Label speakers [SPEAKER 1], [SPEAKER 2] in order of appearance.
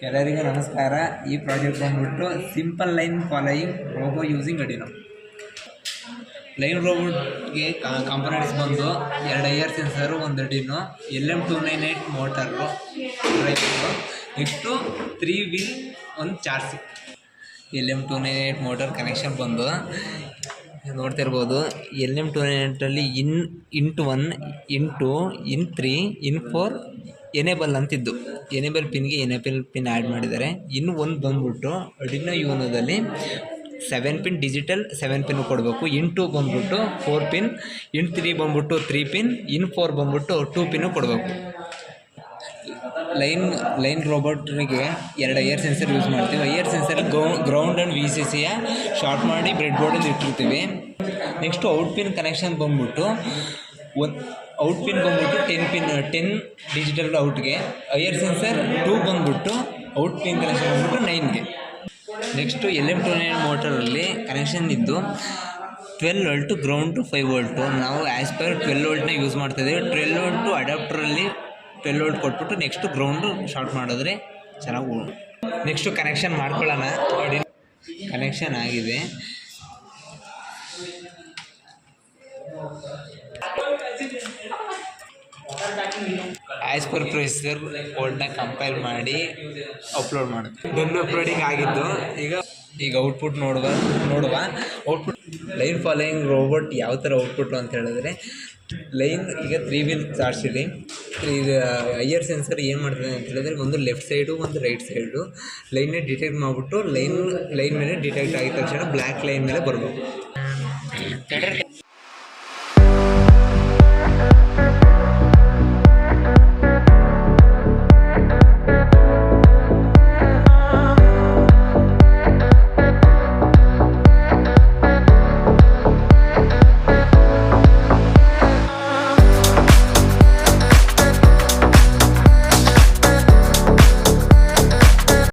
[SPEAKER 1] ಎಲ್ಲರಿಗೂ ನಮಸ್ಕಾರ. ಈ ಪ್ರಾಜೆಕ್ಟ್ ಬಂದ್ಬಿಟ್ಟು simple line following robo using Arduino. Line ರೋಬೋಟ್ಗೆ ಕಾಂಪೊನೆಂಟ್ಸ್ ಬಂದು 2 IR sensor, 1 Arduino, LM298 motor, driver, next 3 wheel, 1 charge. LM298 motor connection ಬಂದು ನೋಡ್ತಿರ್ಬೋದು. LM298ಅಲ್ಲಿ ಇನ್1, ಇನ್2, ಇನ್3, ಇನ್4 ಎನೇಬಲ್ ಅಂತಿದ್ದು. ಎನೇಬಲ್ ಪಿನ್ಗೆ ಎನೇಬಲ್ ಪಿನ್ ಆ್ಯಡ್ ಮಾಡಿದ್ದಾರೆ. ಇನ್1 ಬಂದ್ಬಿಟ್ಟು ಅಡಿನೋ ಯೂನೋದಲ್ಲಿ 7 ಪಿನ್ ಡಿಜಿಟಲ್ 7 ಪಿನ್ ಕೊಡಬೇಕು. ಇನ್2 ಬಂದ್ಬಿಟ್ಟು 4 ಪಿನ್, ಇನ್3 ಬಂದ್ಬಿಟ್ಟು 3 ಪಿನ್, ಇನ್4 ಬಂದ್ಬಿಟ್ಟು 2 ಪಿನ್ನು ಕೊಡಬೇಕು. ಲೈನ್ ರೋಬೋಟ್ರಿಗೆ 2 IR ಸೆನ್ಸರ್ ಯೂಸ್ ಮಾಡ್ತೀವಿ. IR ಸೆನ್ಸರ್ ಗ್ರೌಂಡ್ ಆ್ಯಂಡ್ VCCಯ ಶಾರ್ಟ್ ಮಾಡಿ ಬ್ರೆಡ್ ಬೋರ್ಡಲ್ಲಿ ಇಟ್ಟಿರ್ತೀವಿ. ನೆಕ್ಸ್ಟು ಔಟ್ ಪಿನ್ ಕನೆಕ್ಷನ್ ಬಂದ್ಬಿಟ್ಟು ಔಟ್ ಪಿನ್ ಬಂದ್ಬಿಟ್ಟು 10 ಡಿಜಿಟಲ್ ಔಟ್ಗೆ, IR ಸೆನ್ಸರ್ 2 ಬಂದ್ಬಿಟ್ಟು ಔಟ್ ಪಿನ್ ಕನೆಕ್ಷನ್ ಬಂದ್ಬಿಟ್ಟು 9ಗೆ. ನೆಕ್ಸ್ಟು LM298 ಮೋಟರಲ್ಲಿ ಕನೆಕ್ಷನ್ ಇದ್ದು 12 ವೋಲ್ಟು ಗ್ರೌಂಡ್ ಟು 5 ವೋಲ್ಟು. ನಾವು ಆ್ಯಸ್ ಪರ್ 12 ವೋಲ್ಟ್ನ ಯೂಸ್ ಮಾಡ್ತಾಯಿದ್ದೀವಿ. 12 ವೋಲ್ಟು ಅಡಾಪ್ಟ್ರಲ್ಲಿ 12 ವೋಲ್ಟ್ ಕೊಟ್ಬಿಟ್ಟು ನೆಕ್ಸ್ಟು ಗ್ರೌಂಡು ಶಾರ್ಟ್ ಮಾಡಿದ್ರೆ ಚೆನ್ನಾಗಿ. ನೆಕ್ಸ್ಟು ಕನೆಕ್ಷನ್ ಮಾಡ್ಕೊಳ್ಳೋಣ. ಕನೆಕ್ಷನ್ ಆಗಿದೆ. ಆ್ಯಸ್ ಪರ್ ಪ್ರೊಸೆಸರ್ ಕೋಡ್ನ ಕಂಪೈಲ್ ಮಾಡಿ ಅಪ್ಲೋಡ್ ಮಾಡುತ್ತೆ. ಡನ್ ಅಪ್ಲೋಡಿಂಗ್ ಆಗಿದ್ದು. ಈಗ ಔಟ್ಪುಟ್ ನೋಡುವ ಔಟ್ಪುಟ್ ಲೈನ್ ಫಾಲೋಯಿಂಗ್ ರೋಬೋಟ್ ಯಾವ ಥರ ಔಟ್ಪುಟ್ಟು ಅಂತ ಹೇಳಿದ್ರೆ, ಲೈನ್ ಈಗ 3 ವೀಲ್ ಚಾರ್ಜ್ ಇದೆ. IR ಸೆನ್ಸರ್ ಏನು ಮಾಡ್ತದೆ ಅಂತ ಹೇಳಿದ್ರೆ, ಒಂದು ಲೆಫ್ಟ್ ಸೈಡು, ಒಂದು ರೈಟ್ ಸೈಡು ಲೈನ್ನೇ ಡಿಟೆಕ್ಟ್ ಮಾಡಿಬಿಟ್ಟು ಲೈನ್ ಮೇಲೆ ಡಿಟೆಕ್ಟ್ ಆಗಿದ ತಕ್ಷಣ ಬ್ಲ್ಯಾಕ್ ಲೈನ್ ಮೇಲೆ ಬರಬೇಕು.